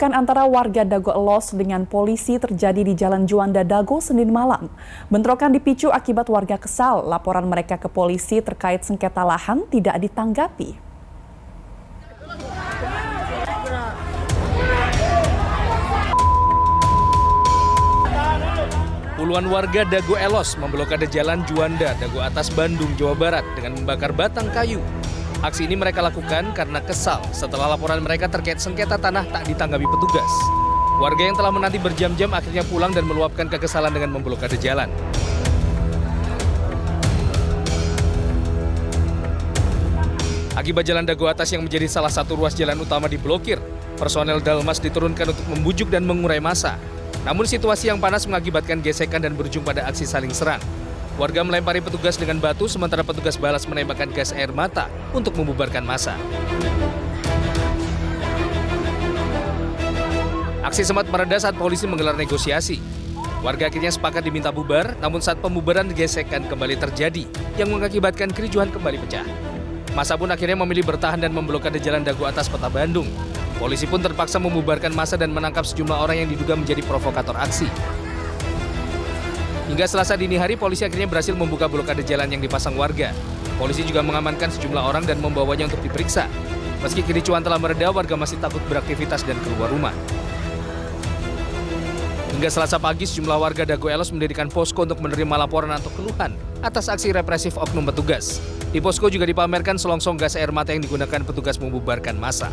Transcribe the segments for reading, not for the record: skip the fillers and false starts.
Kan antara warga Dago Elos dengan polisi terjadi di Jalan Juanda Dago Senin malam. Bentrokan dipicu akibat warga kesal. Laporan mereka ke polisi terkait sengketa lahan tidak ditanggapi. Puluhan warga Dago Elos memblokade Jalan Juanda Dago Atas Bandung, Jawa Barat dengan membakar batang kayu. Aksi ini mereka lakukan karena kesal setelah laporan mereka terkait sengketa tanah tak ditanggapi petugas. Warga yang telah menanti berjam-jam akhirnya pulang dan meluapkan kekesalan dengan memblokade jalan. Akibat Jalan Dago Atas yang menjadi salah satu ruas jalan utama diblokir, personel Dalmas diturunkan untuk membujuk dan mengurai massa. Namun situasi yang panas mengakibatkan gesekan dan berujung pada aksi saling serang. Warga melempari petugas dengan batu sementara petugas balas menembakkan gas air mata untuk membubarkan massa. Aksi sempat mereda saat polisi menggelar negosiasi. Warga akhirnya sepakat diminta bubar, namun saat pembubaran gesekan kembali terjadi yang mengakibatkan kericuhan kembali pecah. Massa pun akhirnya memilih bertahan dan memblokade Jalan Dago Atas Kota Bandung. Polisi pun terpaksa membubarkan massa dan menangkap sejumlah orang yang diduga menjadi provokator aksi. Hingga Selasa dini hari, polisi akhirnya berhasil membuka blokade jalan yang dipasang warga. Polisi juga mengamankan sejumlah orang dan membawanya untuk diperiksa. Meski kericuhan telah mereda, warga masih takut beraktivitas dan keluar rumah. Hingga Selasa pagi, sejumlah warga Dago Elos mendirikan posko untuk menerima laporan atau keluhan atas aksi represif oknum petugas. Di posko juga dipamerkan selongsong gas air mata yang digunakan petugas membubarkan massa.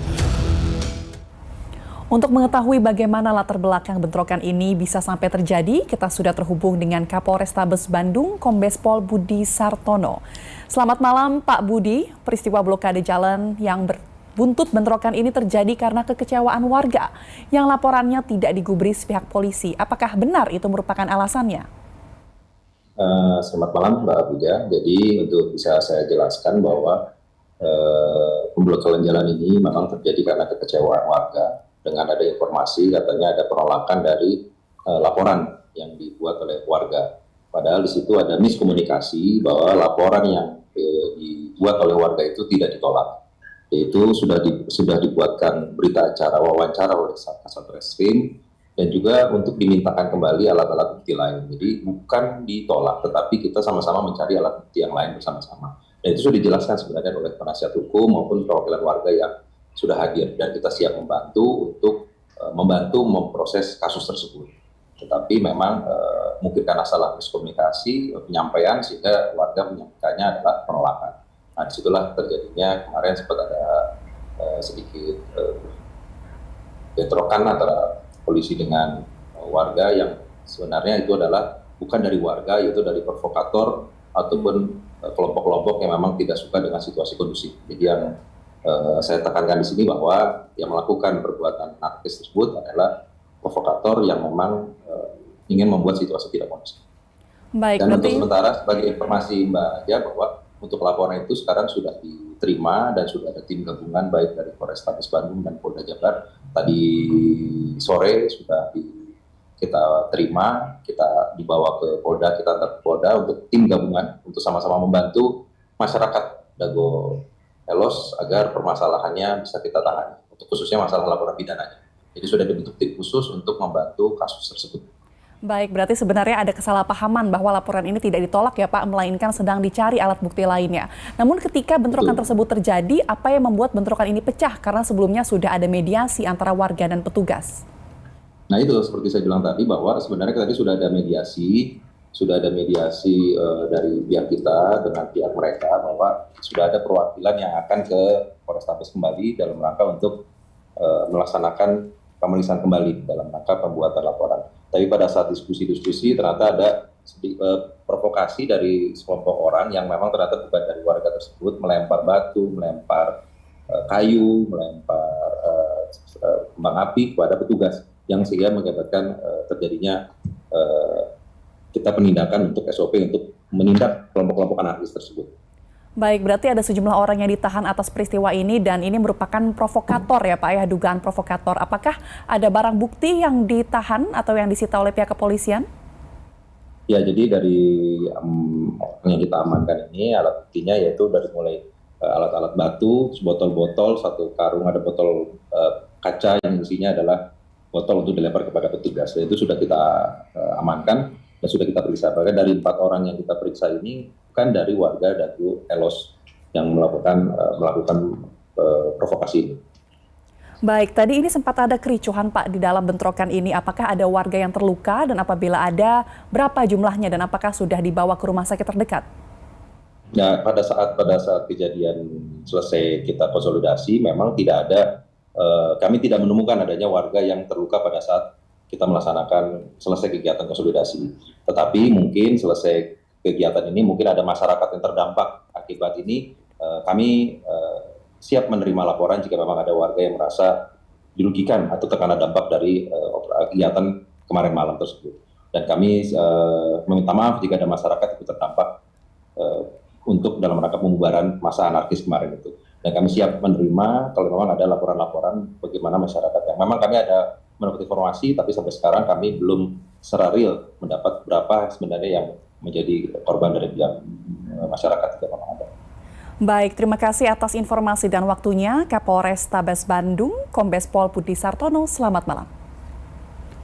Untuk mengetahui bagaimana latar belakang bentrokan ini bisa sampai terjadi, kita sudah terhubung dengan Kapolrestabes Bandung, Kombes Pol Budi Sartono. Selamat malam Pak Budi, peristiwa blokade jalan yang berbuntut bentrokan ini terjadi karena kekecewaan warga yang laporannya tidak digubris pihak polisi. Apakah benar itu merupakan alasannya? Selamat malam Mbak Buja. Jadi untuk bisa saya jelaskan bahwa pemblokiran jalan ini memang terjadi karena kekecewaan warga. Dengan ada informasi katanya ada penolakan dari laporan yang dibuat oleh warga. Padahal di situ ada miskomunikasi bahwa laporan yang dibuat oleh warga itu tidak ditolak. Yaitu sudah dibuatkan berita acara wawancara oleh Satreskrim dan juga untuk dimintakan kembali alat-alat bukti lain. Jadi bukan ditolak, tetapi kita sama-sama mencari alat bukti yang lain bersama-sama. Dan itu sudah dijelaskan sebenarnya oleh penasihat hukum maupun perwakilan warga yang sudah hadir, dan kita siap membantu untuk membantu memproses kasus tersebut. Tetapi memang mungkin karena salah miskomunikasi penyampaian sehingga warga menyampaikannya adalah penolakan. Nah, disitulah terjadinya kemarin sempat ada sedikit bentrokan antara polisi dengan warga yang sebenarnya itu adalah bukan dari warga, yaitu dari provokator ataupun kelompok-kelompok yang memang tidak suka dengan situasi kondusif. Jadi yang saya tekankan di sini bahwa yang melakukan perbuatan anarkis tersebut adalah provokator yang memang ingin membuat situasi tidak kondusif. Baik, dan berarti... untuk sementara sebagai informasi Mbak Aja bahwa untuk laporan itu sekarang sudah diterima dan sudah ada tim gabungan baik dari Polrestabes Bandung dan Polda Jabar. Tadi sore sudah kita terima, kita dibawa ke Polda, kita antar ke Polda untuk tim gabungan untuk sama-sama membantu masyarakat Dago Elos agar permasalahannya bisa kita tangani, untuk khususnya masalah laporan pidananya. Jadi sudah dibentuk tim khusus untuk membantu kasus tersebut. Baik, berarti sebenarnya ada kesalahpahaman bahwa laporan ini tidak ditolak ya Pak, melainkan sedang dicari alat bukti lainnya. Namun ketika bentrokan tersebut terjadi, apa yang membuat bentrokan ini pecah? Karena sebelumnya sudah ada mediasi antara warga dan petugas. Nah itu seperti saya bilang tadi bahwa sebenarnya tadi sudah ada mediasi dari pihak kita dengan pihak mereka bahwa sudah ada perwakilan yang akan ke Polrestabes kembali dalam rangka untuk melaksanakan pemeriksaan kembali dalam rangka pembuatan laporan. Tapi pada saat diskusi ternyata ada provokasi dari sekelompok orang yang memang ternyata bukan dari warga tersebut, melempar batu, melempar kayu, melempar kembang api kepada petugas yang sehingga mengakibatkan terjadinya kita penindakan untuk SOP untuk menindak kelompok-kelompok anarkis tersebut. Baik, berarti ada sejumlah orang yang ditahan atas peristiwa ini dan ini merupakan provokator ya Pak ya, dugaan provokator. Apakah ada barang bukti yang ditahan atau yang disita oleh pihak kepolisian? Ya, jadi dari orang yang kita amankan ini alat buktinya yaitu dari mulai alat-alat batu, sebotol-botol, satu karung ada botol kaca yang isinya adalah botol untuk dilempar kepada petugas. Dan itu sudah kita amankan dan sudah kita periksa. Bahkan dari 4 orang yang kita periksa ini bukan dari warga Dago Elos yang melakukan provokasi ini. Baik, tadi ini sempat ada kericuhan Pak di dalam bentrokan ini. Apakah ada warga yang terluka dan apabila ada, berapa jumlahnya dan apakah sudah dibawa ke rumah sakit terdekat? Nah, pada saat kejadian selesai kita konsolidasi, memang tidak ada, kami tidak menemukan adanya warga yang terluka pada saat kita melaksanakan selesai kegiatan konsolidasi. Tetapi mungkin selesai kegiatan ini mungkin ada masyarakat yang terdampak akibat ini. Kami siap menerima laporan jika memang ada warga yang merasa dirugikan atau terkena dampak dari kegiatan kemarin malam tersebut. Dan kami meminta maaf jika ada masyarakat yang terdampak untuk dalam rangka pembubaran masa anarkis kemarin itu. Dan kami siap menerima kalau memang ada laporan-laporan bagaimana masyarakat yang memang kami ada mendapat informasi, tapi sampai sekarang kami belum secara real mendapat berapa sebenarnya yang menjadi korban dari pihak masyarakat tidak memang ada. Baik, terima kasih atas informasi dan waktunya Kapolres Tabes Bandung, Kombes Pol Budi Sartono. Selamat malam.